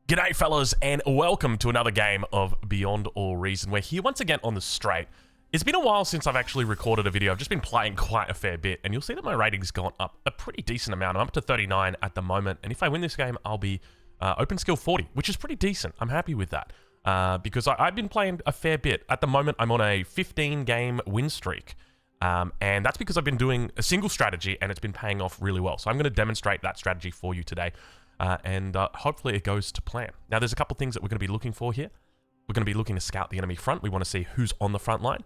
G'day fellas, and welcome to another game of Beyond All Reason. We're here once again on the straight. It's been a while since I've actually recorded a video. I've just been playing quite a fair bit, and you'll see that my rating's gone up a pretty decent amount. I'm up to 39 at the moment, and if I win this game, I'll be open skill 40, which is pretty decent. I'm happy with that, because I've been playing a fair bit. At the moment, I'm on a 15-game win streak, and that's because I've been doing a single strategy, and it's been paying off really well. So I'm going to demonstrate that strategy for you today. And hopefully it goes to plan. Now, there's a couple things that we're going to be looking for here. We're going to be looking to scout the enemy front. We want to see who's on the front line,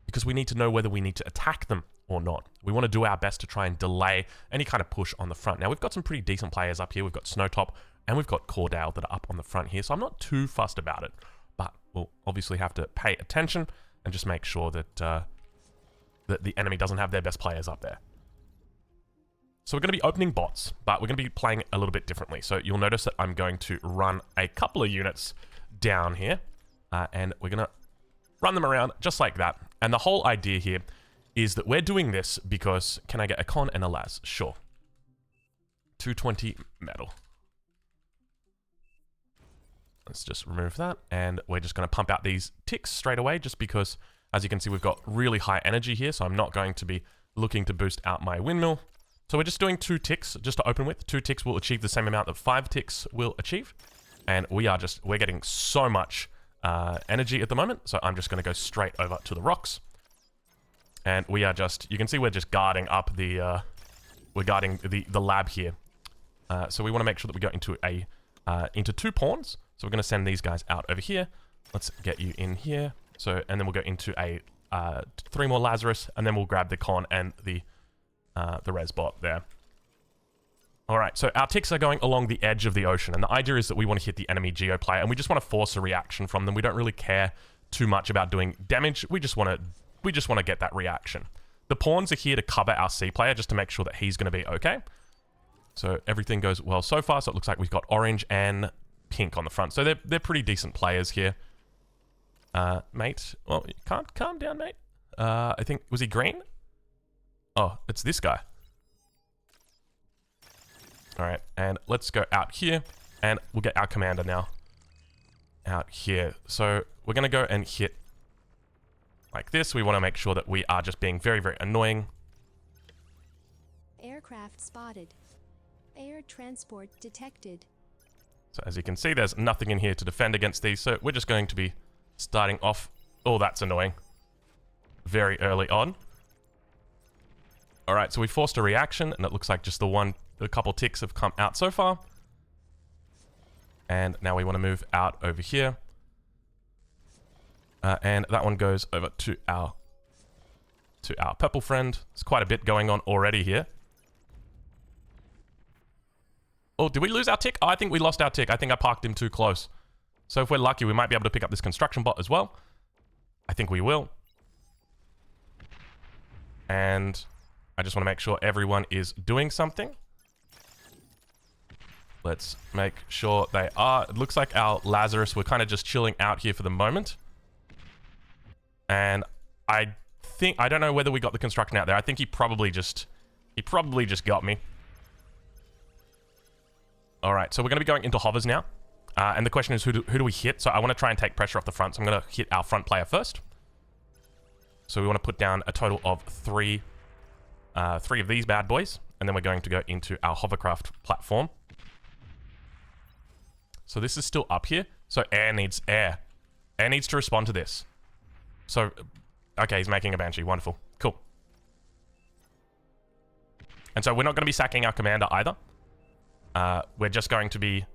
because we need to know whether we need to attack them or not. We want to do our best to try and delay any kind of push on the front. Now, we've got some pretty decent players up here. We've got Snowtop and we've got Cordale that are up on the front here, so I'm not too fussed about it. But we'll obviously have to pay attention and just make sure that, that the enemy doesn't have their best players up there. So we're going to be opening bots, but we're going to be playing a little bit differently. So you'll notice that I'm going to run a couple of units down here, and we're going to run them around just like that. And the whole idea here is that we're doing this because... Can I get a con and a las? Sure. 220 metal. Let's just remove that, and we're just going to pump out these ticks straight away, just because, as you can see, we've got really high energy here, so I'm not going to be looking to boost out my windmill. So we're just doing 2 ticks just to open with. 2 ticks will achieve the same amount that 5 ticks will achieve. And we're getting so much energy at the moment. So I'm just going to go straight over to the rocks. And we are just, you can see we're just guarding up the, we're guarding the lab here. So we want to make sure that we go into 2 pawns. So we're going to send these guys out over here. Let's get you in here. So, and then we'll go into 3 more Lazarus, and then we'll grab the con and the res bot there. Alright, so our ticks are going along the edge of the ocean, and the idea is that we want to hit the enemy geo player, and we just want to force a reaction from them. We don't really care too much about doing damage. We just want to get that reaction. The pawns are here to cover our C player, just to make sure that he's going to be okay. So everything goes well so far. So it looks like we've got orange and pink on the front. So they're pretty decent players here. Mate, well, you can't calm down, mate. I think, was he green? Oh, it's this guy. Alright, and let's go out here, and we'll get our commander now. Out here. So, we're going to go and hit like this. We want to make sure that we are just being very, very annoying. Aircraft spotted. Air transport detected. So, as you can see, there's nothing in here to defend against these, so we're just going to be starting off... Oh, that's annoying. Very early on. Alright, so we forced a reaction, and it looks like just the couple ticks have come out so far. And now we want to move out over here. And that one goes over to our purple friend. There's quite a bit going on already here. Oh, did we lose our tick? Oh, I think we lost our tick. I think I parked him too close. So if we're lucky, we might be able to pick up this construction bot as well. I think we will. And... I just want to make sure everyone is doing something. Let's make sure they are. It looks like our Lazarus, we're kind of just chilling out here for the moment. And I don't know whether we got the construction out there. I think he probably just got me. All right, so we're going to be going into hovers now. And the question is, who do we hit? So I want to try and take pressure off the front. So I'm going to hit our front player first. So we want to put down a total of 3 of these bad boys, and then we're going to go into our hovercraft platform. So this is still up here. So air needs to respond to this. So, okay, he's making a banshee. Wonderful. Cool. And so we're not going to be sacking our commander either. We're just going to be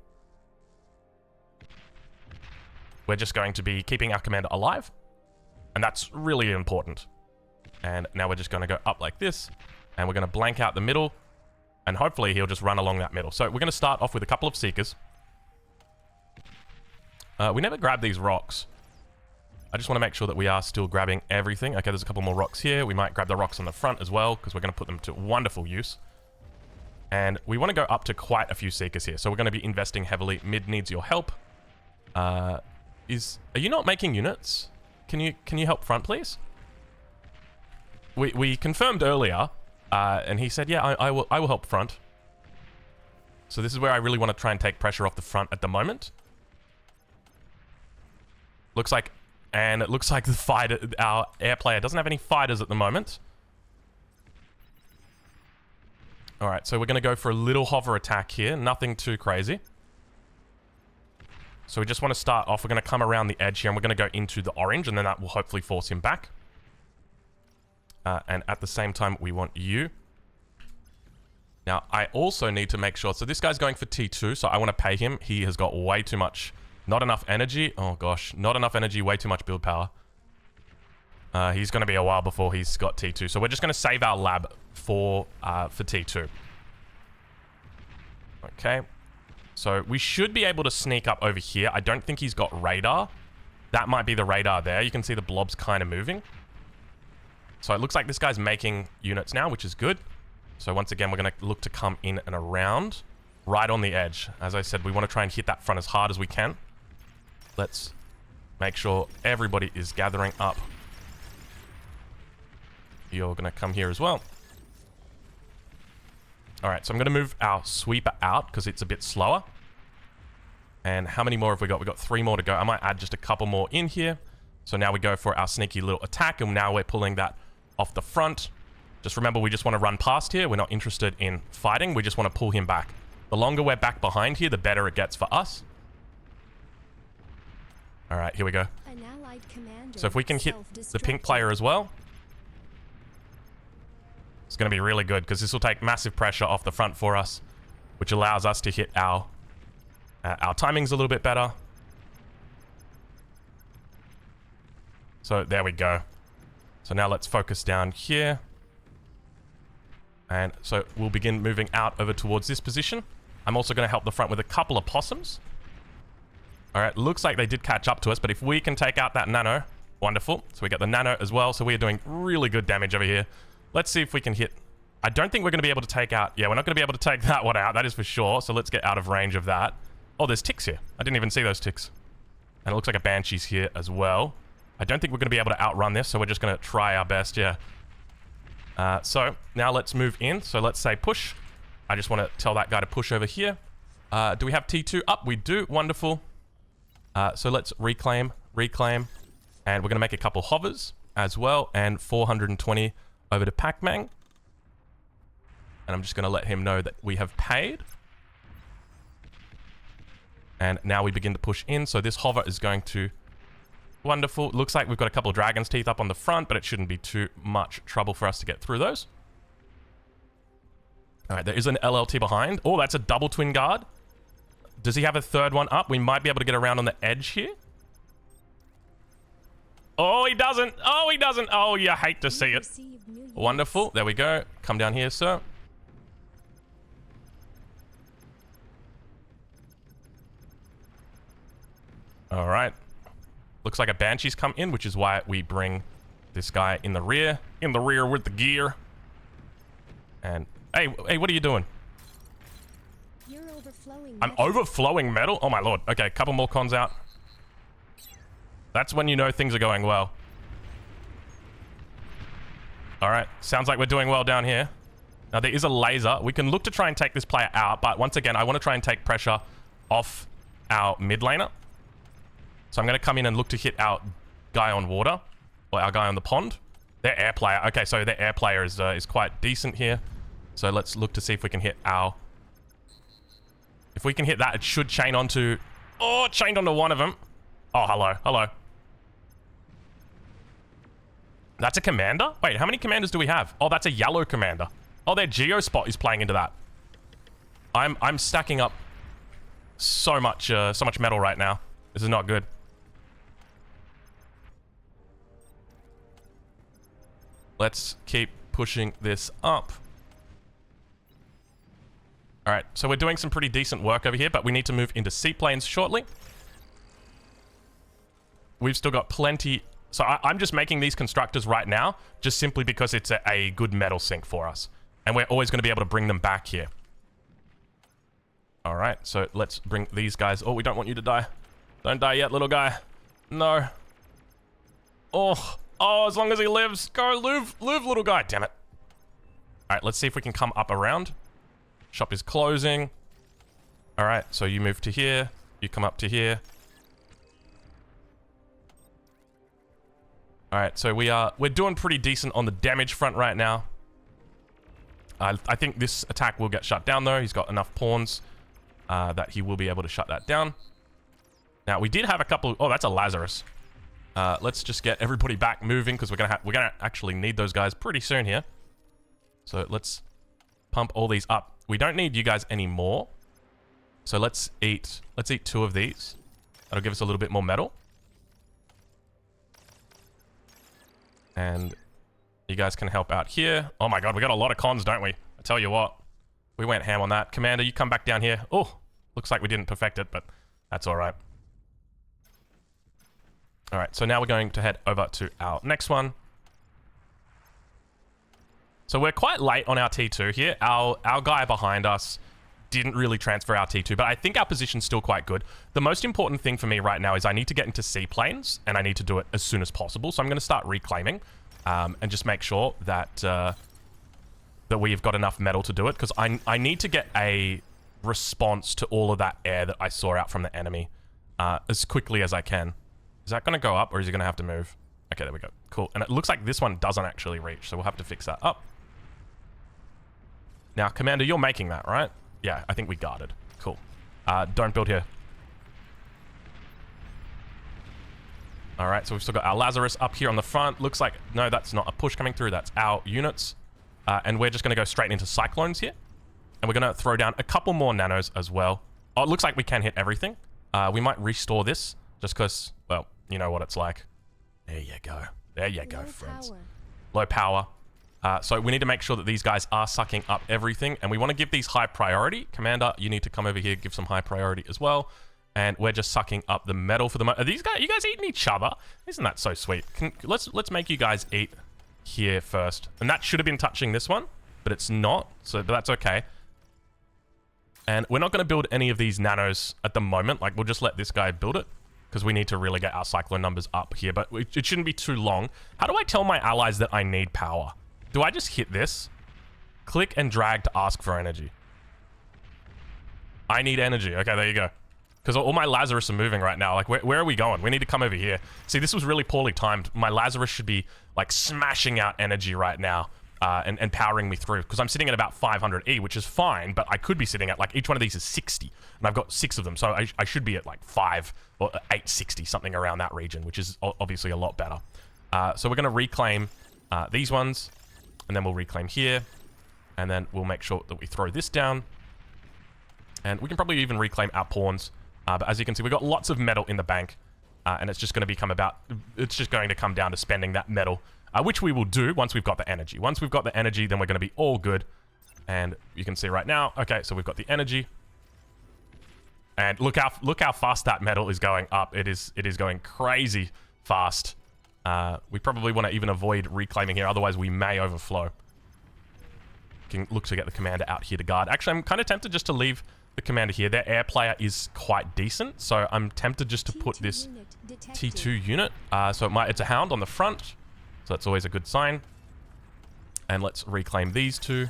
keeping our commander alive, and that's really important. And now we're just going to go up like this, and we're going to blank out the middle, and hopefully he'll just run along that middle. So we're going to start off with a couple of seekers. We never grab these rocks. I just want to make sure that we are still grabbing everything. Okay, there's a couple more rocks here. We might grab the rocks on the front as well, because we're going to put them to wonderful use. And we want to go up to quite a few seekers here. So we're going to be investing heavily. Mid needs your help. Are you not making units? Can you help front, please? We confirmed earlier, and he said, yeah, I will help front. So this is where I really want to try and take pressure off the front at the moment. Looks like, and it looks like the fighter, our air player doesn't have any fighters at the moment. All right, so we're going to go for a little hover attack here. Nothing too crazy. So we just want to start off. We're going to come around the edge here, and we're going to go into the orange, and then that will hopefully force him back. And at the same time, we want you. Now, I also need to make sure... So this guy's going for T2, so I want to pay him. He has got way too much... Not enough energy. Oh, gosh. Not enough energy, way too much build power. He's going to be a while before he's got T2. So we're just going to save our lab for T2. Okay. So we should be able to sneak up over here. I don't think he's got radar. That might be the radar there. You can see the blobs kind of moving. So it looks like this guy's making units now, which is good. So once again, we're going to look to come in and around right on the edge. As I said, we want to try and hit that front as hard as we can. Let's make sure everybody is gathering up. You're going to come here as well. All right, so I'm going to move our sweeper out because it's a bit slower. And how many more have we got? We've got 3 more to go. I might add just a couple more in here. So now we go for our sneaky little attack, and now we're pulling that off the front. Just remember, we just want to run past here. We're not interested in fighting. We just want to pull him back. The longer we're back behind here, the better it gets for us. All right, here we go. An allied commander So if we can hit the pink player as well, it's going to be really good because this will take massive pressure off the front for us, which allows us to hit our timings a little bit better. So there we go. So now let's focus down here. And so we'll begin moving out over towards this position. I'm also going to help the front with a couple of possums. All right, looks like they did catch up to us, but if we can take out that nano, wonderful. So we get the nano as well, so we are doing really good damage over here. Let's see if we can hit... I don't think we're going to be able to take out... Yeah, we're not going to be able to take that one out, that is for sure. So let's get out of range of that. Oh, there's ticks here. I didn't even see those ticks. And it looks like a banshee's here as well. I don't think we're going to be able to outrun this, so we're just going to try our best, yeah. So now let's move in. So let's say push. I just want to tell that guy to push over here. Do we have T2 up? We do. Wonderful. So let's reclaim. And we're going to make a couple hovers as well. And 420 over to Pac-Man. And I'm just going to let him know that we have paid. And now we begin to push in. So this hover is going to... Wonderful. Looks like we've got a couple of dragon's teeth up on the front, but it shouldn't be too much trouble for us to get through those. All right, there is an LLT behind. Oh, that's a double twin guard. Does he have a third one up? We might be able to get around on the edge here. Oh, he doesn't. Oh, he doesn't. Oh, you hate to see it. Wonderful. There we go. Come down here, sir. All right. Looks like a banshee's come in, which is why we bring this guy in the rear. In the rear with the gear. And, hey, what are you doing? You're overflowing. I'm overflowing metal? Oh, my lord. Okay, a couple more cons out. That's when you know things are going well. All right. Sounds like we're doing well down here. Now, there is a laser. We can look to try and take this player out, but once again, I want to try and take pressure off our mid laner. So I'm going to come in and look to hit our guy on water, or our guy on the pond. Their air player. Okay, so their air player is quite decent here. So let's look to see if we can hit our... If we can hit that, it should chain onto... Oh, it chained onto one of them. Oh, hello. That's a commander? Wait, how many commanders do we have? Oh, that's a yellow commander. Oh, their Geospot is playing into that. I'm stacking up so much metal right now. This is not good. Let's keep pushing this up. All right, so we're doing some pretty decent work over here, but we need to move into seaplanes shortly. We've still got plenty... So I'm just making these constructors right now, just simply because it's a good metal sink for us. And we're always going to be able to bring them back here. All right, so let's bring these guys... Oh, we don't want you to die. Don't die yet, little guy. No. Oh, as long as he lives. Go, live, little guy. Damn it. All right, let's see if we can come up around. Shop is closing. All right, so you move to here. You come up to here. All right, so we're doing pretty decent on the damage front right now. I think this attack will get shut down though. He's got enough pawns that he will be able to shut that down. Now we did have a couple. Oh, that's a Lazarus. Let's just get everybody back moving because we're gonna actually need those guys pretty soon here. So let's pump all these up. We don't need you guys anymore. So let's eat 2 of these. That'll give us a little bit more metal. And you guys can help out here. Oh my god, we got a lot of cons, don't we? I tell you what. We went ham on that. Commander, you come back down here. Oh, looks like we didn't perfect it, but that's alright. Alright, so now we're going to head over to our next one. So we're quite late on our T2 here. Our guy behind us didn't really transfer our T2, but I think our position's still quite good. The most important thing for me right now is I need to get into seaplanes, and I need to do it as soon as possible. So I'm going to start reclaiming and just make sure that that we've got enough metal to do it, because I need to get a response to all of that air that I saw out from the enemy as quickly as I can. Is that going to go up, or is he going to have to move? Okay, there we go. Cool. And it looks like this one doesn't actually reach, so we'll have to fix that up. Now, Commander, you're making that, right? Yeah, I think we guarded. Cool. Don't build here. Alright, so we've still got our Lazarus up here on the front. Looks like... No, that's not a push coming through. That's our units. And we're just going to go straight into Cyclones here. And we're going to throw down a couple more nanos as well. Oh, it looks like we can hit everything. We might restore this. Just because, well, you know what it's like. There you go. There you go, friends. Low power. So we need to make sure that these guys are sucking up everything, and we want to give these high priority. Commander, you need to come over here, give some high priority as well. And we're just sucking up the metal for the moment. Are these guys? You guys eating each other? Isn't that so sweet? Let's make you guys eat here first. And that should have been touching this one, but it's not. So but that's okay. And we're not going to build any of these nanos at the moment. Like, we'll just let this guy build it, because we need to really get our cyclone numbers up here. But it shouldn't be too long. How do I tell my allies that I need power? Do I just hit this? Click and drag to ask for energy. I need energy. Okay, there you go. Because all my Lazarus are moving right now. Like, where are we going? We need to come over here. See, this was really poorly timed. My Lazarus should be, like, smashing out energy right now and powering me through. Because I'm sitting at about 500 E, which is fine, but I could be sitting at, like, each one of these is 60. And I've got 6 of them, so I should be at, like, 5 or 860, something around that region, which is obviously a lot better. So we're going to reclaim these ones. And then we'll reclaim here. And then we'll make sure that we throw this down. And we can probably even reclaim our pawns. But as you can see, we've got lots of metal in the bank. And it's just going to become it's just going to come down to spending that metal. Which we will do once we've got the energy. Once we've got the energy, then we're going to be all good. And you can see right now, okay, so we've got the energy. And look how fast that metal is going up. It is going crazy fast. We probably want to even avoid reclaiming here, otherwise we may overflow. Can look to get the commander out here to guard. Actually, I'm kind of tempted just to leave the commander here. Their air player is quite decent, so I'm tempted just to put this T2 unit. So it's a hound on the front, so that's always a good sign. And let's reclaim these 2,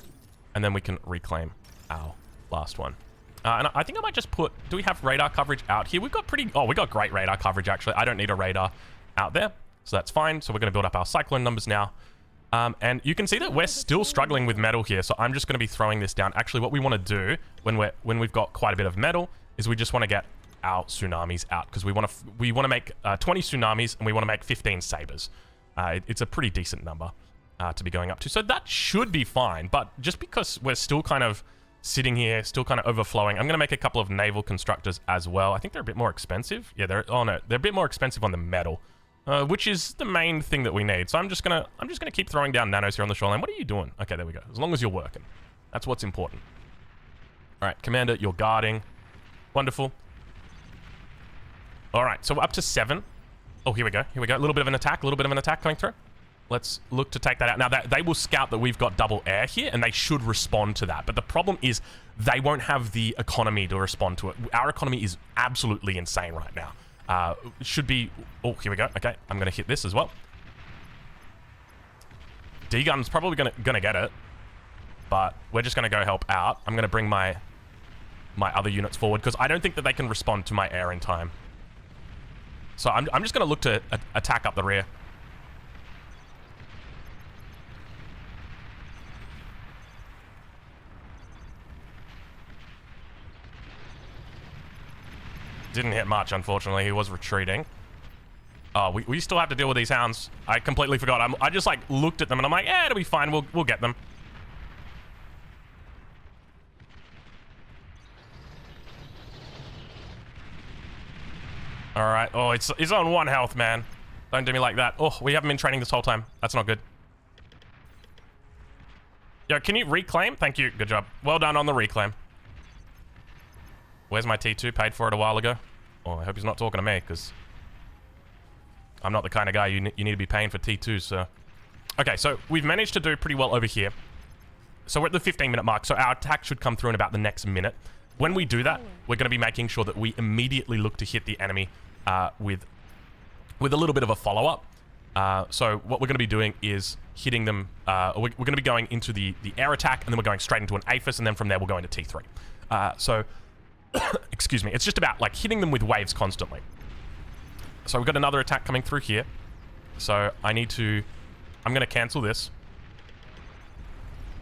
and then we can reclaim our last one. And I think I might just put... Do we have radar coverage out here? We've got we got great radar coverage, actually. I don't need a radar out there. So that's fine. So we're going to build up our cyclone numbers now. And you can see that we're still struggling with metal here. So I'm just going to be throwing this down. Actually, what we want to do when we've got quite a bit of metal is we just want to get our tsunamis out, because we want to make 20 tsunamis and we want to make 15 sabers. It's a pretty decent number to be going up to. So that should be fine. But just because we're still kind of sitting here, still kind of overflowing, I'm going to make a couple of naval constructors as well. I think they're a bit more expensive. Yeah, they're a bit more expensive on the metal. Which is the main thing that we need. So I'm just gonna keep throwing down nanos here on the shoreline. What are you doing? Okay, there we go. As long as you're working. That's what's important. Alright, Commander, you're guarding. Wonderful. Alright, so we're up to 7. Oh, here we go. Here we go. A little bit of an attack coming through. Let's look to take that out. Now, they will scout that we've got double air here, and they should respond to that. But the problem is they won't have the economy to respond to it. Our economy is absolutely insane right now. Should be... Oh, here we go. Okay, I'm going to hit this as well. D-Gun's probably going to get it. But we're just going to go help out. I'm going to bring my my other units forward, because I don't think that they can respond to my air in time. So I'm just going to look to attack up the rear. Didn't hit much, unfortunately. He was retreating. Oh, we still have to deal with these hounds. I completely forgot. I just, like, looked at them, and I'm like, yeah, it'll be fine. We'll get them. All right. Oh, he's on 1 health, man. Don't do me like that. Oh, we haven't been training this whole time. That's not good. Yo, can you reclaim? Thank you. Good job. Well done on the reclaim. Where's my T2? Paid for it a while ago. Oh, I hope he's not talking to me, because I'm not the kind of guy you need to be paying for T2s, so... Okay, so we've managed to do pretty well over here. So we're at the 15-minute mark, so our attack should come through in about the next minute. When we do that, we're going to be making sure that we immediately look to hit the enemy with a little bit of a follow-up. So what we're going to be doing is hitting them... we're going to be going into the air attack, and then we're going straight into an APHIS, and then from there we'll go into T3. So... excuse me. It's just about, like, hitting them with waves constantly. So we've got another attack coming through here. So I need to... I'm going to cancel this.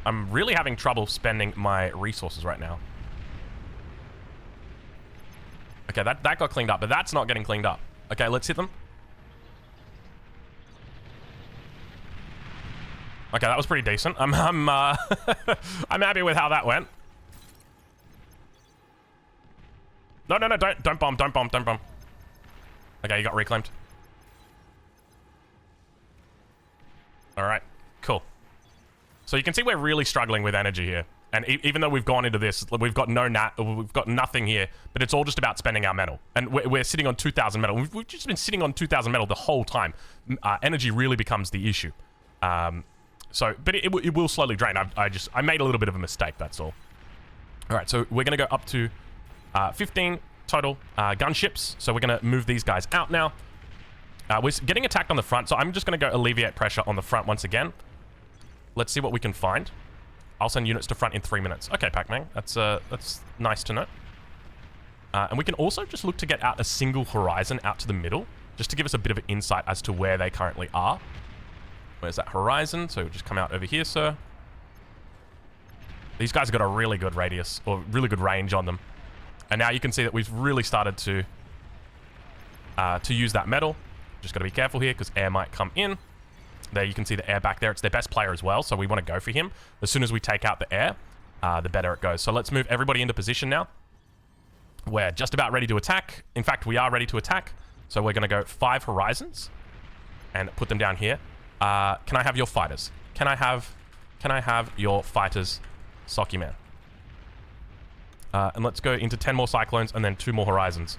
I'm really having trouble spending my resources right now. Okay, that got cleaned up, but that's not getting cleaned up. Okay, let's hit them. Okay, that was pretty decent. I'm happy with how that went. No, don't bomb, don't bomb, don't bomb. Okay, you got reclaimed. Alright, cool. So you can see we're really struggling with energy here. And even though we've gone into this, we've got nothing here, but it's all just about spending our metal. And we're sitting on 2,000 metal. We've just been sitting on 2,000 metal the whole time. Energy really becomes the issue. But it will slowly drain. I made a little bit of a mistake, that's all. Alright, so we're going to go up to 15 total gunships. So we're going to move these guys out now. We're getting attacked on the front, so I'm just going to go alleviate pressure on the front once again. Let's see what we can find. I'll send units to front in 3 minutes. Okay, Pac-Man. That's nice to know. And we can also just look to get out a single horizon out to the middle, just to give us a bit of an insight as to where they currently are. Where's that horizon? So we'll just come out over here, sir. These guys have got a really good radius, or really good range on them. And now you can see that we've really started to use that metal. Just got to be careful here, because air might come in. There you can see the air back there. It's their best player as well, so we want to go for him. As soon as we take out the air, the better it goes. So let's move everybody into position now. We're just about ready to attack. In fact, we are ready to attack. So we're going to go 5 horizons and put them down here. Can I have your fighters? Can I have your fighters, Socky Man? And let's go into 10 more cyclones and then 2 more horizons.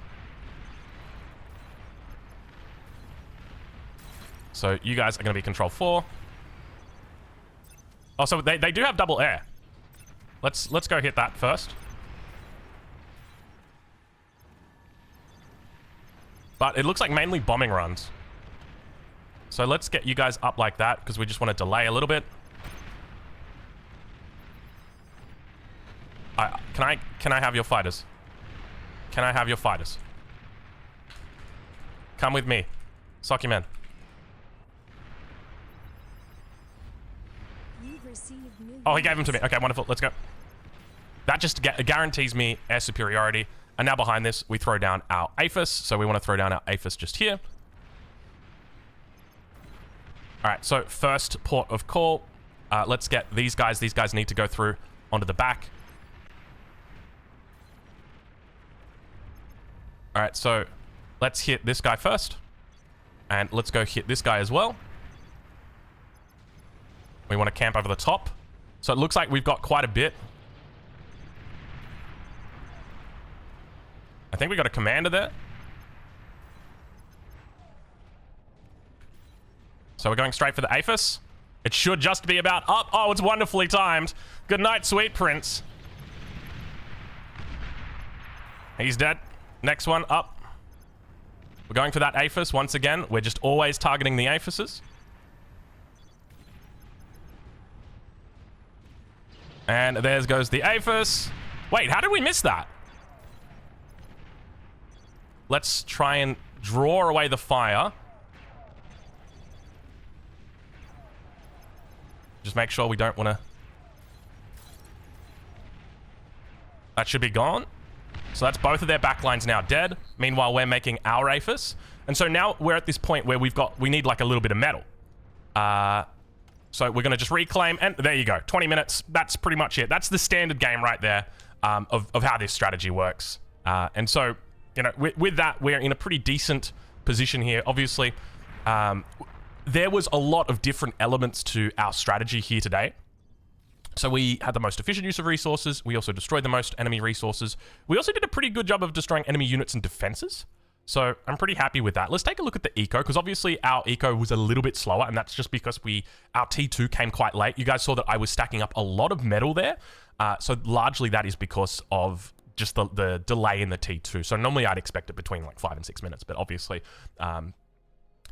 So you guys are going to be control 4. Oh, so they do have double air. Let's go hit that first. But it looks like mainly bombing runs. So let's get you guys up like that, because we just want to delay a little bit. Can I have your fighters? Can I have your fighters? Come with me. Socky Man. Oh, he gave them to me. Okay, wonderful. Let's go. That just guarantees me air superiority. And now behind this, we throw down our APHIS. So we want to throw down our APHIS just here. All right, so first port of call. Let's get these guys. These guys need to go through onto the back. All right, so let's hit this guy first. And let's go hit this guy as well. We want to camp over the top. So it looks like we've got quite a bit. I think we got a commander there. So we're going straight for the APHIS. It should just be about up. Oh, it's wonderfully timed. Good night, sweet prince. He's dead. Next one, up. We're going for that APHIS once again. We're just always targeting the APHISes. And there goes the APHIS. Wait, how did we miss that? Let's try and draw away the fire. Just make sure we don't want to... That should be gone. So that's both of their backlines now dead. Meanwhile, we're making our APHIS. And so now we're at this point where we need like a little bit of metal. So we're going to just reclaim, and there you go. 20 minutes. That's pretty much it. That's the standard game right there of how this strategy works. And so, you know, with that, we're in a pretty decent position here. Obviously, there was a lot of different elements to our strategy here today. So we had the most efficient use of resources. We also destroyed the most enemy resources. We also did a pretty good job of destroying enemy units and defenses. So I'm pretty happy with that. Let's take a look at the eco, because obviously our eco was a little bit slower, and that's just because our T2 came quite late. You guys saw that I was stacking up a lot of metal there. So largely that is because of just the delay in the T2. So normally I'd expect it between like 5 and 6 minutes, but obviously it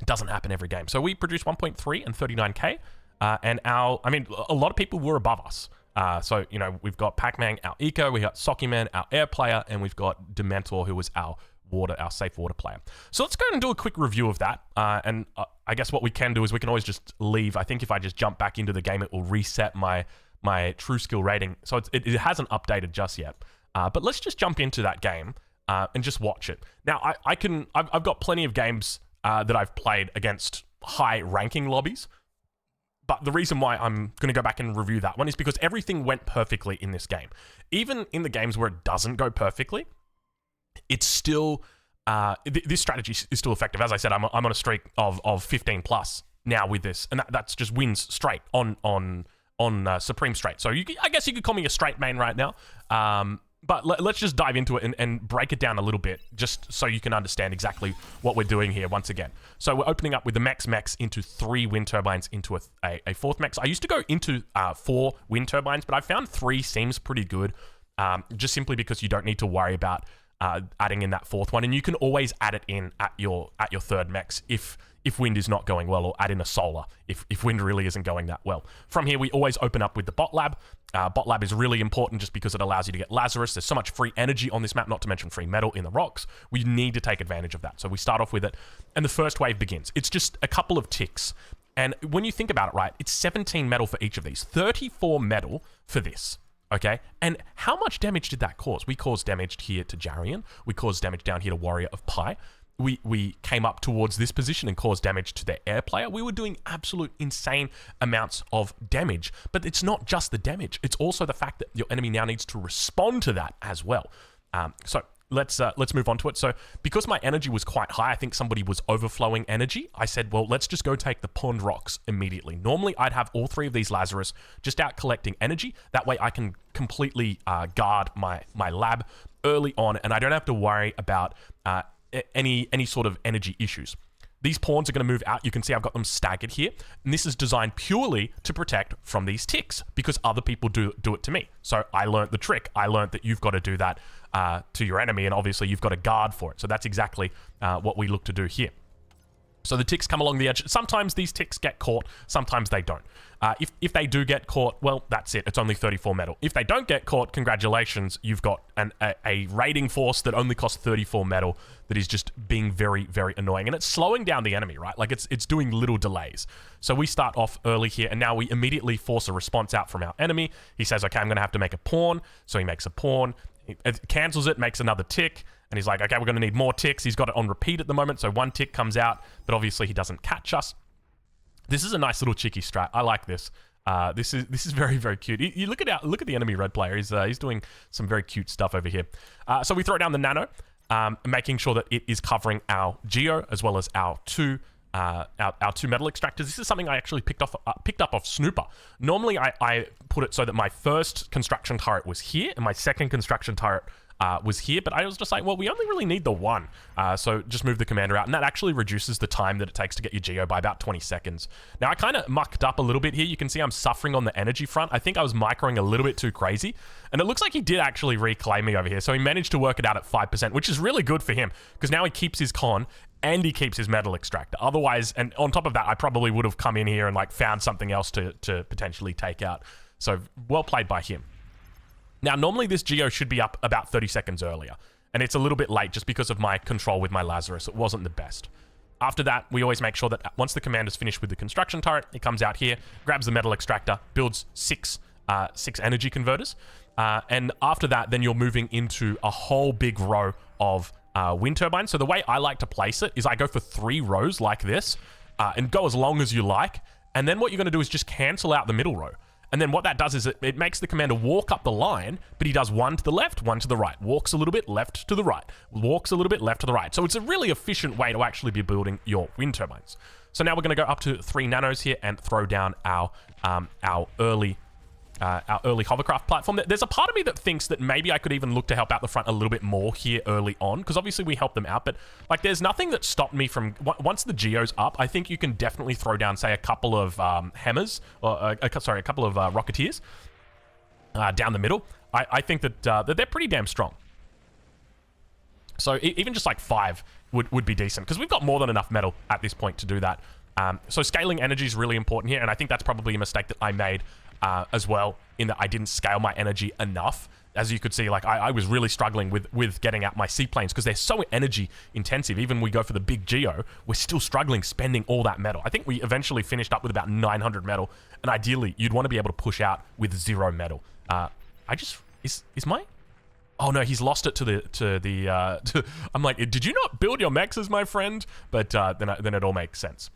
doesn't happen every game. So we produced 1.3 and 39k. And I mean, a lot of people were above us. So, you know, we've got Pac-Man, our eco, we got Sockyman, our air player, and we've got Dementor, who was our safe water player. So let's go and do a quick review of that. And I guess what we can do is we can always just leave. I think if I just jump back into the game, it will reset my true skill rating. So it hasn't updated just yet. But let's just jump into that game and just watch it. Now, I've got plenty of games that I've played against high ranking lobbies. But the reason why I'm going to go back and review that one is because everything went perfectly in this game. Even in the games where it doesn't go perfectly, it's still... this strategy is still effective. As I said, I'm on a streak of 15 plus now with this. And that's just wins straight on Supreme straight. So I guess you could call me a straight main right now. But let's just dive into it and break it down a little bit, just so you can understand exactly what we're doing here once again. So we're opening up with the mechs into 3 wind turbines into a 4th mech. So I used to go into 4 wind turbines, but I found 3 seems pretty good, just simply because you don't need to worry about adding in that 4th one, and you can always add it in at your 3rd mechs if wind is not going well, or add in a solar if wind really isn't going that well. From here, we always open up with the bot lab. Bot lab is really important just because it allows you to get Lazarus. There's so much free energy on this map, not to mention free metal in the rocks. We need to take advantage of that. So we start off with it, and the first wave begins. It's just a couple of ticks. And when you think about it, right, it's 17 metal for each of these, 34 metal for this. Okay, and how much damage did that cause? We caused damage here to Jarian. We caused damage down here to Warrior of Pi. We came up towards this position and caused damage to their air player. We were doing absolute insane amounts of damage. But it's not just the damage. It's also the fact that your enemy now needs to respond to that as well. So let's move on to it. So because my energy was quite high, I think somebody was overflowing energy. I said, well, let's just go take the pond rocks immediately. Normally, I'd have all 3 of these Lazarus just out collecting energy. That way I can completely guard my lab early on, and I don't have to worry about any sort of energy issues. These pawns are going to move out. You can see I've got them staggered here. And this is designed purely to protect from these ticks, because other people do it to me. So I learned the trick. I learned that you've got to do that to your enemy, and obviously you've got to guard for it. So that's exactly what we look to do here. So the ticks come along the edge. Sometimes these ticks get caught. Sometimes they don't. If they do get caught, well, that's it. It's only 34 metal. If they don't get caught, congratulations. You've got a raiding force that only costs 34 metal that is just being very, very annoying. And it's slowing down the enemy, right? Like it's doing little delays. So we start off early here, and now we immediately force a response out from our enemy. He says, okay, I'm going to have to make a pawn. So he makes a pawn. He cancels it, makes another tick. And he's like, okay, we're going to need more ticks. He's got it on repeat at the moment, so 1 tick comes out, but obviously he doesn't catch us. This is a nice little cheeky strat. I like this. This is very, very cute. You look at the enemy red player. He's doing some very cute stuff over here. So we throw down the nano, making sure that it is covering our geo as well as our 2 metal extractors. This is something I actually picked up off Snooper. Normally, I put it so that my first construction turret was here and my second construction turret was here, but I was just like, well, we only really need the 1. So just move the commander out, and that actually reduces the time that it takes to get your geo by about 20 seconds. Now, I kind of mucked up a little bit here. You can see I'm suffering on the energy front. I think I was microing a little bit too crazy, and it looks like he did actually reclaim me over here. So he managed to work it out at 5%, which is really good for him, because now he keeps his con and he keeps his metal extractor. Otherwise, and on top of that, I probably would have come in here and like found something else to potentially take out. So well played by him. Now, normally this geo should be up about 30 seconds earlier. And it's a little bit late just because of my control with my Lazarus. It wasn't the best. After that, we always make sure that once the commander's finished with the construction turret, he comes out here, grabs the metal extractor, builds six energy converters. And after that, then you're moving into a whole big row of wind turbines. So the way I like to place it is I go for 3 rows like this and go as long as you like. And then what you're going to do is just cancel out the middle row. And then what that does is it makes the commander walk up the line, but he does 1 to the left, 1 to the right. Walks a little bit left to the right. Walks a little bit left to the right. So it's a really efficient way to actually be building your wind turbines. So now we're going to go up to 3 nanos here and throw down our early hovercraft platform. There's a part of me that thinks that maybe I could even look to help out the front a little bit more here early on, because obviously we help them out, but like there's nothing that stopped me from, once the geo's up, I think you can definitely throw down, say, a couple of hammers, or a couple of rocketeers down the middle. I think that they're pretty damn strong. So even just like 5 would be decent, because we've got more than enough metal at this point to do that. So scaling energy is really important here, and I think that's probably a mistake that I made as well, in that I didn't scale my energy enough. As you could see, like I was really struggling with getting out my seaplanes because they're so energy intensive. Even we go for the big geo, we're still struggling spending all that metal. I think we eventually finished up with about 900 metal, and ideally you'd want to be able to push out with 0 metal. Is my... Oh no, he's lost it to the I'm like, did you not build your mechs, my friend? But then it all makes sense.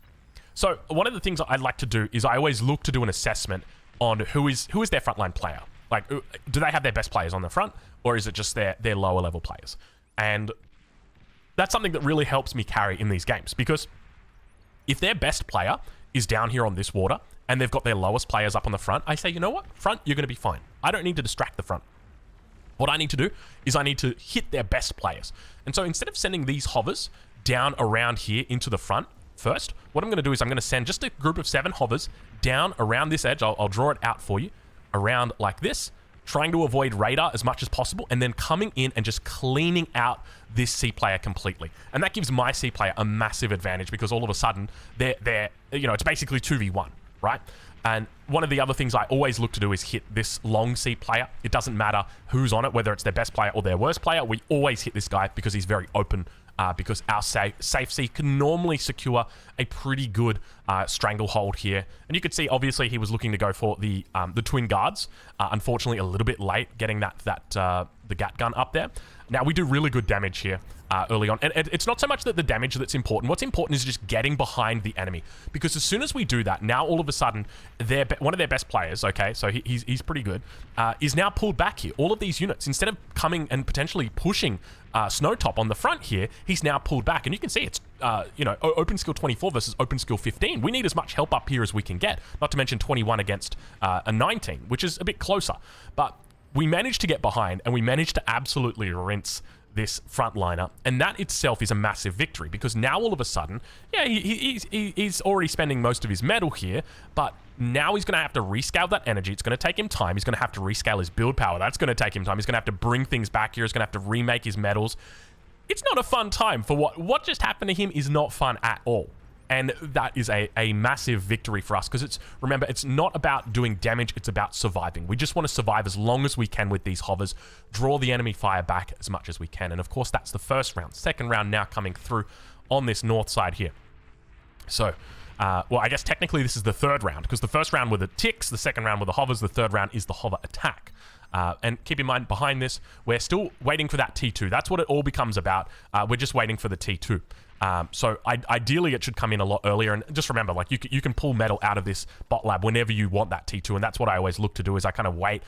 So one of the things I'd like to do is I always look to do an assessment on who is their frontline player. Like, do they have their best players on the front, or is it just their lower level players? And that's something that really helps me carry in these games, because if their best player is down here on this water and they've got their lowest players up on the front, I say, you know what? Front, you're going to be fine. I don't need to distract the front. What I need to do is I need to hit their best players. And so instead of sending these hovers down around here into the front first, what I'm going to do is I'm going to send just a group of 7 hovers down around this edge. I'll draw it out for you, around like this, trying to avoid radar as much as possible, and then coming in and just cleaning out this C player completely. And that gives my C player a massive advantage, because all of a sudden they're it's basically 2v1, right? And one of the other things I always look to do is hit this long C player. It doesn't matter who's on it, whether it's their best player or their worst player. We always hit this guy because he's very open, because our safe C can normally secure a pretty good stranglehold here. And you could see, obviously, he was looking to go for the twin guards. Unfortunately, a little bit late getting the Gat gun up there. Now, we do really good damage here early on. And it's not so much that the damage that's important. What's important is just getting behind the enemy. Because as soon as we do that, now all of a sudden, one of their best players, okay, so he's pretty good, is now pulled back here. All of these units, instead of coming and potentially pushing Snowtop on the front here, he's now pulled back. And you can see it's, open skill 24 versus open skill 15. We need as much help up here as we can get. Not to mention 21 against a 19, which is a bit closer. But we managed to get behind, and we managed to absolutely rinse this frontliner, and that itself is a massive victory, because now all of a sudden, yeah, he's already spending most of his metal here, but now he's going to have to rescale that energy. It's going to take him time. He's going to have to rescale his build power. That's going to take him time. He's going to have to bring things back here. He's going to have to remake his metals. It's not a fun time for what just happened to him is not fun at all. And that is a massive victory for us, because remember, it's not about doing damage, it's about surviving. We just want to survive as long as we can with these hovers, draw the enemy fire back as much as we can. And of course, that's the first round. Second round now coming through on this north side here. So, well, I guess technically this is the third round, because the first round were the ticks, the second round were the hovers, the third round is the hover attack. And keep in mind, behind this, we're still waiting for that T2. That's what it all becomes about. We're just waiting for the T2. So ideally, it should come in a lot earlier. And just remember, like, you can pull metal out of this bot lab whenever you want that T2. And that's what I always look to do, is I kind of wait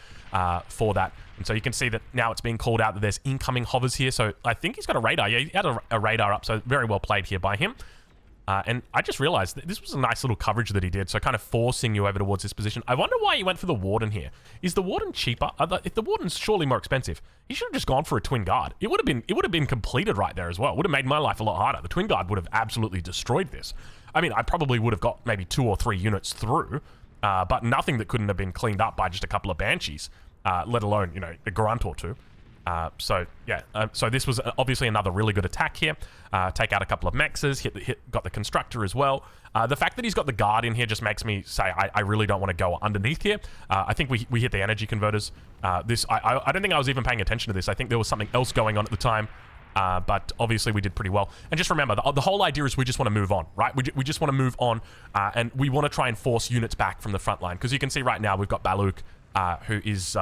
for that. And so you can see that now it's being called out that there's incoming hovers here. So I think he's got a radar. Yeah, he had a radar up. So very well played here by him. And I just realized that this was a nice little coverage that he did, so kind of forcing you over towards this position. I wonder why he went for the Warden here. Is the Warden cheaper? If the Warden's surely more expensive, he should have just gone for a Twin Guard. It would have been completed right there as well. It would have made my life a lot harder. The Twin Guard would have absolutely destroyed this. I mean, I probably would have got maybe 2 or 3 units through, but nothing that couldn't have been cleaned up by just a couple of Banshees, let alone, a grunt or 2. So yeah, so this was obviously another really good attack here. Take out a couple of mexes, got the constructor as well. The fact that he's got the guard in here just makes me say I really don't want to go underneath here. I think we hit the energy converters. I don't think I was even paying attention to this. I think there was something else going on at the time. But obviously we did pretty well. And just remember, the whole idea is we just want to move on, right? We just want to move on, and we want to try and force units back from the front line. Because you can see right now we've got Baluk, who is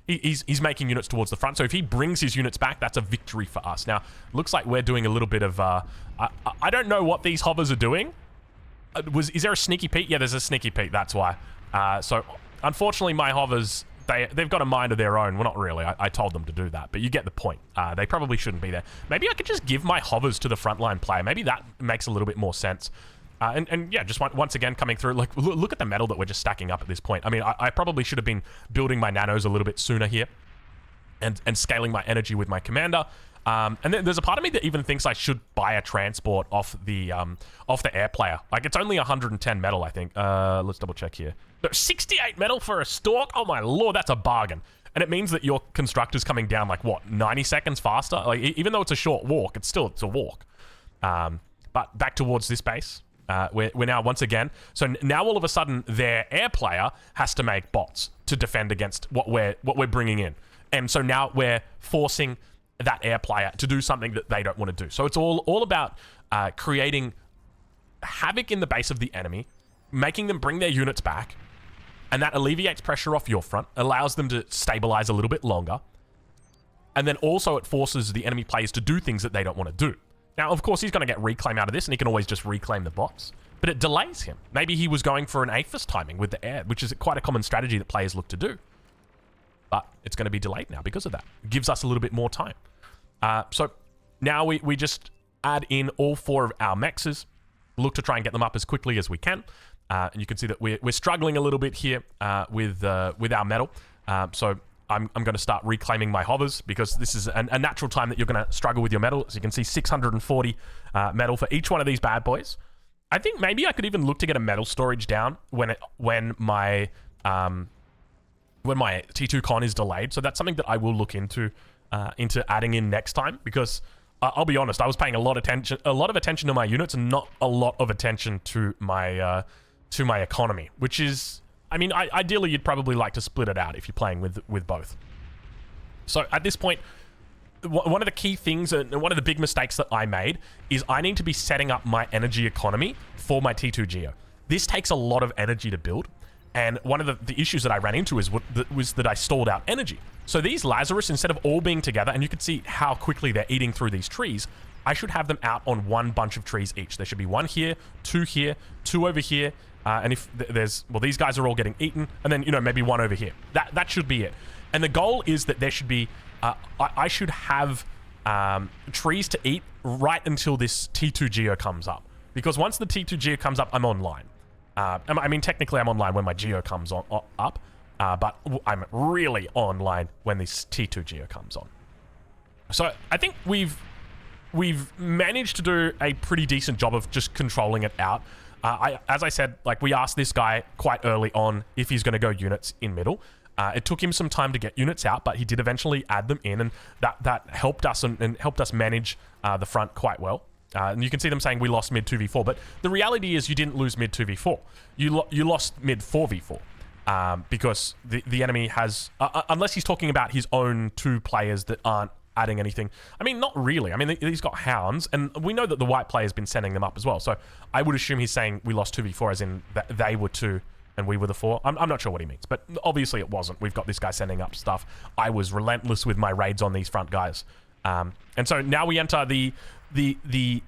he's making units towards the front. So if he brings his units back, that's a victory for us. Now, looks like we're doing a little bit of... I don't know what these hovers are doing. Is there a sneaky peek? Yeah, there's a sneaky peek, that's why. So, unfortunately, my hovers... They've got a mind of their own. Well, not really. I told them to do that, but you get the point. They probably shouldn't be there. Maybe I could just give my hovers to the frontline player. Maybe that makes a little bit more sense. And yeah, just once again coming through. Like, look at the metal that we're just stacking up at this point. I mean, I probably should have been building my nanos a little bit sooner here, and scaling my energy with my commander. And then there's a part of me that even thinks I should buy a transport off the air player. Like, it's only 110 metal, I think. Let's double check here. No, 68 metal for a stalk? Oh my lord, that's a bargain. And it means that your constructor's coming down like, what, 90 seconds faster? Like, even though it's a short walk, it's a walk. But back towards this base. We're now once again. So now all of a sudden their air player has to make bots to defend against what we're bringing in. And so now we're forcing that air player to do something that they don't want to do. So it's all about creating havoc in the base of the enemy, making them bring their units back, and that alleviates pressure off your front, allows them to stabilize a little bit longer, and then also it forces the enemy players to do things that they don't want to do. Now, of course, he's going to get reclaim out of this, and he can always just reclaim the bots, but it delays him. Maybe he was going for an Aphis timing with the air, which is quite a common strategy that players look to do. But it's going to be delayed now because of that. It gives us a little bit more time. So now we just add in all 4 of our mexes, look to try and get them up as quickly as we can. And you can see that we're struggling a little bit here with our metal. So I'm going to start reclaiming my hovers, because this is a natural time that you're going to struggle with your metal. As you can see, 640 metal for each one of these bad boys. I think maybe I could even look to get a metal storage down when my T2 con is delayed. So that's something that I will look into adding in next time, because I'll be honest, I was paying a lot of attention to my units and not a lot of attention to my economy, which is, I mean, ideally you'd probably like to split it out if you're playing with both. So at this point, one of the key things and one of the big mistakes that I made is I need to be setting up my energy economy for my T2 Geo. This takes a lot of energy to build. And one of the issues that I ran into was that I stalled out energy. So these Lazarus, instead of all being together, and you can see how quickly they're eating through these trees, I should have them out on one bunch of trees each. There should be 1 here, 2 here, 2 over here, and if there's, well, these guys are all getting eaten, and then, you know, maybe 1 over here. That should be it. And the goal is that there should be, I should have trees to eat right until this T2 Geo comes up. Because once the T2 Geo comes up, I'm online. I mean, technically I'm online when my Geo comes up, but I'm really online when this T2 Geo comes on. So I think we've managed to do a pretty decent job of just controlling it out. As I said, like, we asked this guy quite early on if he's going to go units in middle. It took him some time to get units out, but he did eventually add them in, and that helped us and helped us manage the front quite well. And you can see them saying we lost mid 2v4, but the reality is you didn't lose mid 2v4. You lost mid 4v4 because the enemy has, unless he's talking about his own 2 players that aren't adding anything. I mean, not really. I mean, he's got hounds, and we know that the white player's been sending them up as well. So I would assume he's saying we lost 2v4 as in that they were 2 and we were the 4. I'm not sure what he means, but obviously it wasn't. We've got this guy sending up stuff. I was relentless with my raids on these front guys. And so now we enter the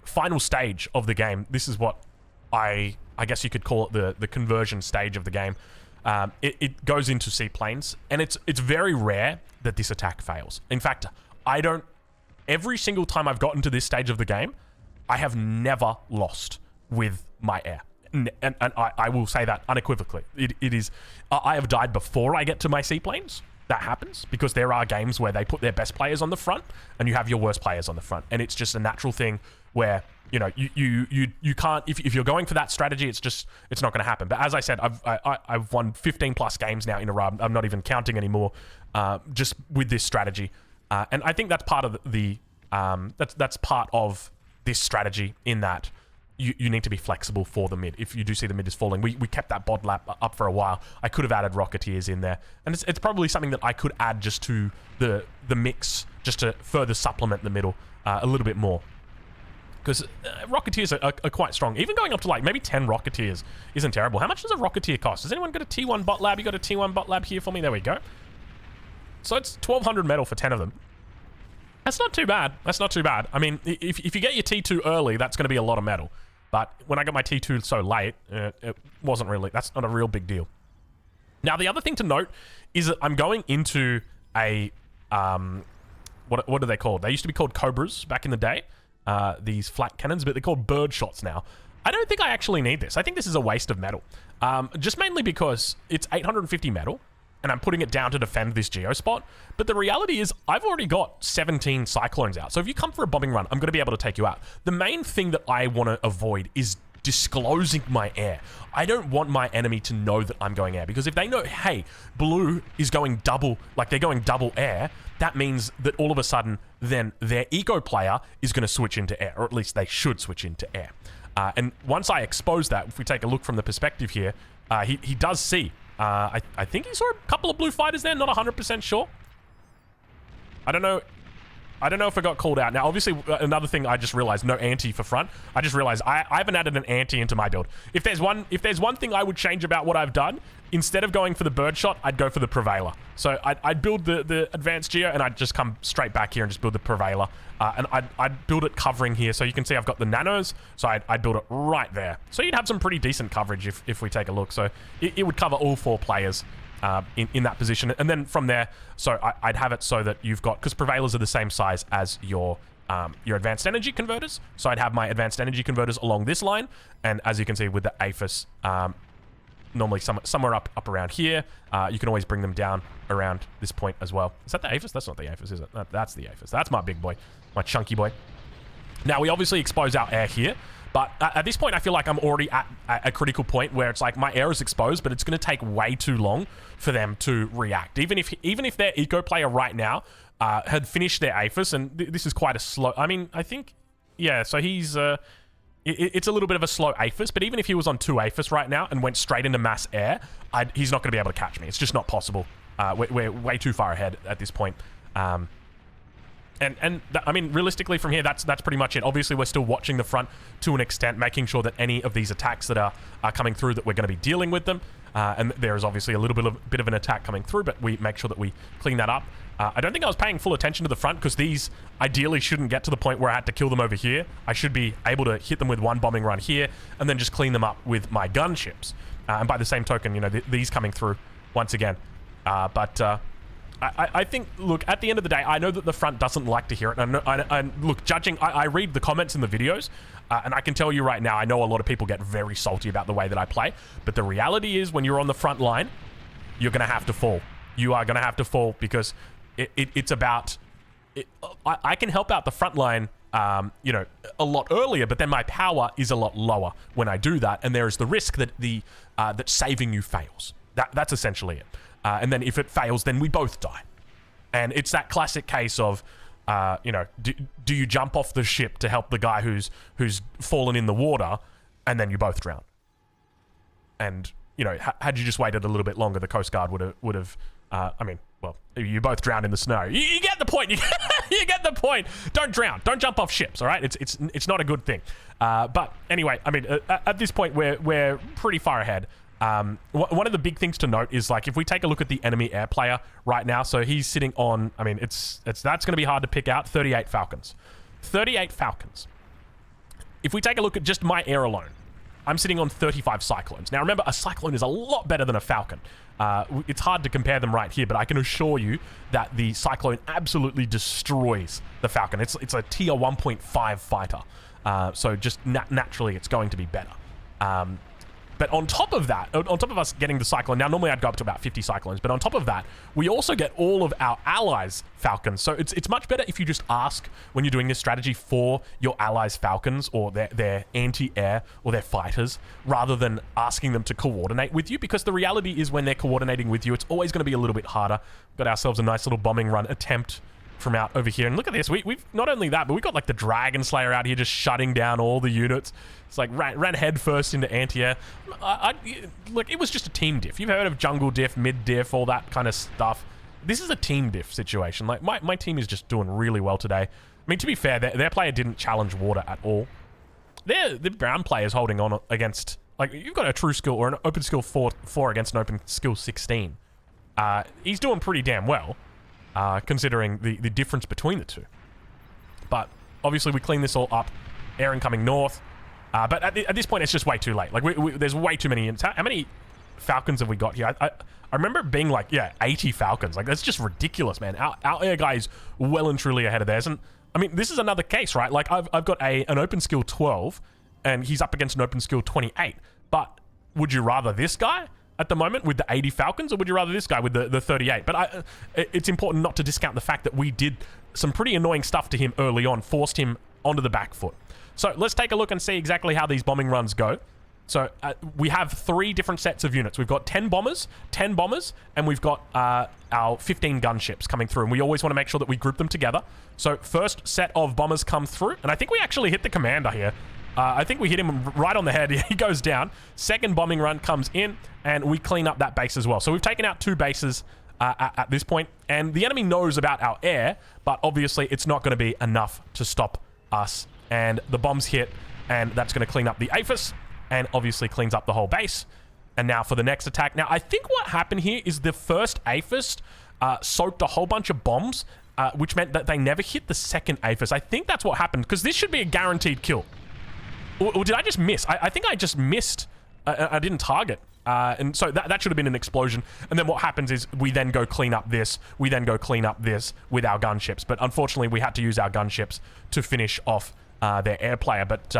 final stage of the game. This is what I guess you could call it the conversion stage of the game. It goes into seaplanes, and it's very rare that this attack fails. In fact, every single time I've gotten to this stage of the game, I have never lost with my air. And I will say that unequivocally. It is, I have died before I get to my seaplanes. That happens because there are games where they put their best players on the front and you have your worst players on the front, and it's just a natural thing where, you know, you can't, if you're going for that strategy, it's not going to happen. But as I said, I've won 15 plus games now in a row. I'm not even counting anymore, just with this strategy. And I think that's part of that's part of this strategy, in that you need to be flexible for the mid. If you do see the mid is falling, we kept that bod lap up for a while. I could have added Rocketeers in there, and it's probably something that I could add just to the mix, just to further supplement the middle a little bit more. Because Rocketeers are quite strong. Even going up to like maybe 10 Rocketeers isn't terrible. How much does a Rocketeer cost? Has anyone got a T1 bot lab? You got a T1 bot lab here for me? There we go. So it's 1,200 metal for 10 of them. That's not too bad. That's not too bad. I mean, if you get your T2 early, that's going to be a lot of metal. But when I got my T2 so late, it wasn't really... That's not a real big deal. Now, the other thing to note is that I'm going into a... what are they called? They used to be called Cobras back in the day. These flat cannons, but they're called bird shots now. I don't think I actually need this. I think this is a waste of metal. Just mainly because it's 850 metal, and I'm putting it down to defend this geo spot. But the reality is, I've already got 17 Cyclones out. So if you come for a bombing run, I'm going to be able to take you out. The main thing that I want to avoid is disclosing my air. I don't want my enemy to know that I'm going air, because if they know, hey, blue is going double, like they're going double air, that means that all of a sudden then their eco player is going to switch into air, or at least they should switch into air. And once I expose that, if we take a look from the perspective here, he does see. I think he saw a couple of blue fighters there, not 100% sure. I don't know if I got called out. Now, obviously, another thing I just realized, no anti for front. I just realized I haven't added an anti into my build. If there's one thing I would change about what I've done, instead of going for the bird shot, I'd go for the Prevailer. So I'd build the advanced geo, and I'd just come straight back here and just build the Prevailer. And I'd build it covering here. So you can see I've got the nanos, so I'd build it right there. So you'd have some pretty decent coverage if we take a look. So it would cover all 4 players. In that position, and then from there, so I'd have it so that you've got, because Prevailers are the same size as your advanced energy converters, so I'd have my advanced energy converters along this line, and as you can see with the APHIS, normally somewhere up around here, you can always bring them down around this point as well. Is that the APHIS? That's not the APHIS, is it? That's the APHIS. That's my big boy, my chunky boy. Now, we obviously expose our air here, but at this point, I feel like I'm already at a critical point where it's like my air is exposed, but it's going to take way too long for them to react. Even if their eco player right now had finished their APHIS, and this is quite a slow... I mean, I think... Yeah, so he's... it's a little bit of a slow APHIS, but even if he was on 2 APHIS right now and went straight into mass air, he's not going to be able to catch me. It's just not possible. We're way too far ahead at this point. I mean, realistically from here, that's pretty much it. Obviously, we're still watching the front to an extent, making sure that any of these attacks that are coming through, that we're going to be dealing with them. And there is obviously a little bit of an attack coming through, but we make sure that we clean that up. I don't think I was paying full attention to the front, because these ideally shouldn't get to the point where I had to kill them over here. I should be able to hit them with 1 bombing run here, and then just clean them up with my gunships. And by the same token, you know, these coming through once again. I think, look, at the end of the day, I know that the front doesn't like to hear it. And look, judging, I read the comments in the videos, and I can tell you right now, I know a lot of people get very salty about the way that I play. But the reality is, when you're on the front line, you're going to have to fall. You are going to have to fall, because it's about... I can help out the front line, you know, a lot earlier, but then my power is a lot lower when I do that. And there is the risk that that saving you fails. That's essentially it. And then if it fails, then we both die. And it's that classic case of, you know, do you jump off the ship to help the guy who's fallen in the water, and then you both drown? And, you know, had you just waited a little bit longer, the Coast Guard would have I mean, well, you both drowned in the snow. You get the point. You get the point. Don't drown. Don't jump off ships, all right? It's not a good thing. But anyway, I mean, at this point, we're pretty far ahead. One of the big things to note is, like, if we take a look at the enemy air player right now, so he's sitting on, I mean, that's going to be hard to pick out, 38 Falcons. 38 Falcons. If we take a look at just my air alone, I'm sitting on 35 Cyclones. Now, remember, a Cyclone is a lot better than a Falcon. It's hard to compare them right here, but I can assure you that the Cyclone absolutely destroys the Falcon. It's a tier 1.5 fighter. So just naturally, it's going to be better. But on top of that, on top of us getting the Cyclone, now normally I'd go up to about 50 Cyclones, but on top of that, we also get all of our allies' Falcons. So it's much better if you just ask, when you're doing this strategy, for your allies' Falcons or their anti-air or their fighters, rather than asking them to coordinate with you, because the reality is, when they're coordinating with you, it's always going to be a little bit harder. Got ourselves a nice little bombing run attempt from out over here. And look at this. We've not only that, but we've got like the Dragon Slayer out here just shutting down all the units. It's like ran head first into anti-air. Look, it was just a team diff. You've heard of jungle diff, mid diff, all that kind of stuff. This is a team diff situation. Like my team is just doing really well today. I mean, to be fair, their player didn't challenge water at all. The brown players holding on against, like, you've got a true skill or an open skill 4 against an open skill 16. He's doing pretty damn well, considering the difference between the two. But obviously we clean this all up. Aaron coming north. But at this point, it's just way too late. Like, there's way too many. How many Falcons have we got here? I remember it being like, yeah, 80 Falcons. Like, that's just ridiculous, man. Our air guy is well and truly ahead of theirs. And, I mean, this is another case, right? Like, I've got an open skill 12, and he's up against an open skill 28. But would you rather this guy at the moment with the 80 Falcons, or would you rather this guy with the 38? But it's important not to discount the fact that we did some pretty annoying stuff to him early on, forced him onto the back foot. So let's take a look and see exactly how these bombing runs go. So we have 3 different sets of units. We've got 10 bombers, and we've got our 15 gunships coming through. And we always want to make sure that we group them together. So first set of bombers come through, and I think we actually hit the commander here. I think we hit him right on the head. He goes down. Second bombing run comes in, and we clean up that base as well. So we've taken out 2 bases at this point, and the enemy knows about our air, but obviously it's not going to be enough to stop us. And the bombs hit, and that's going to clean up the APHIS, and obviously cleans up the whole base. And now for the next attack. Now, I think what happened here is the first APHIS soaked a whole bunch of bombs, which meant that they never hit the second APHIS. I think that's what happened, because this should be a guaranteed kill. Or did I just miss? I think I just missed. I didn't target. And so that should have been an explosion. And then what happens is we then go clean up this. We then go clean up this with our gunships. But unfortunately, we had to use our gunships to finish off their air player. But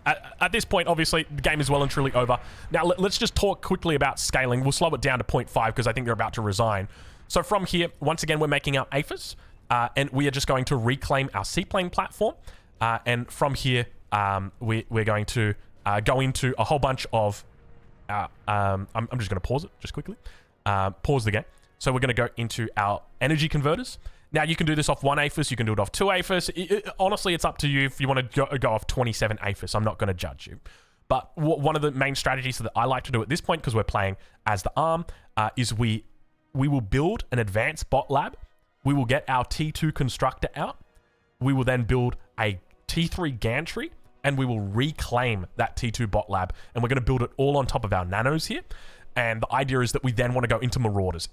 at this point, obviously, the game is well and truly over. Now, let's just talk quickly about scaling. We'll slow it down to 0.5 because I think they're about to resign. So from here, once again, we're making our APHIS. And we are just going to reclaim our seaplane platform. And from here, we're going to go into a whole bunch of... I'm just going to pause it just quickly. Pause the game. So we're going to go into our energy converters. Now, you can do this off 1 APHIS. You can do it off 2 APHIS. Honestly, it's up to you if you want to go off 27 APHIS. I'm not going to judge you. But one of the main strategies that I like to do at this point, because we're playing as the ARM, is we will build an advanced bot lab. We will get our T2 constructor out. We will then build a T3 gantry, and we will reclaim that T2 bot lab, and we're going to build it all on top of our nanos here. And the idea is that we then want to go into marauders.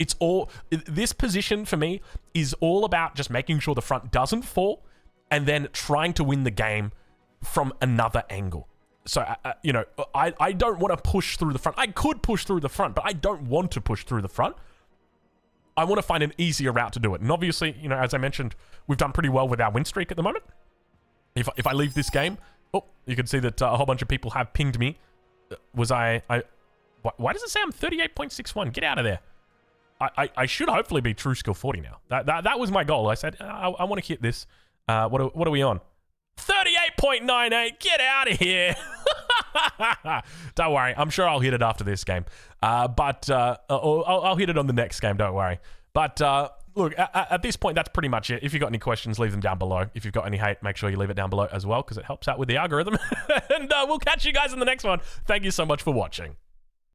This position for me is all about just making sure the front doesn't fall, and then trying to win the game from another angle. So, you know, I don't want to push through the front. I could push through the front, but I don't want to push through the front. I want to find an easier route to do it. And obviously, you know, as I mentioned, we've done pretty well with our win streak at the moment. If I leave this game, oh, you can see that a whole bunch of people have pinged me. Why does it say I'm 38.61? Get out of there. I should hopefully be true skill 40 now. That was my goal. I said, I want to hit this. What are we on? 38.98. Get out of here. Don't worry. I'm sure I'll hit it after this game. But I'll hit it on the next game. Don't worry. But look, at this point, that's pretty much it. If you've got any questions, leave them down below. If you've got any hate, make sure you leave it down below as well, because it helps out with the algorithm. And we'll catch you guys in the next one. Thank you so much for watching.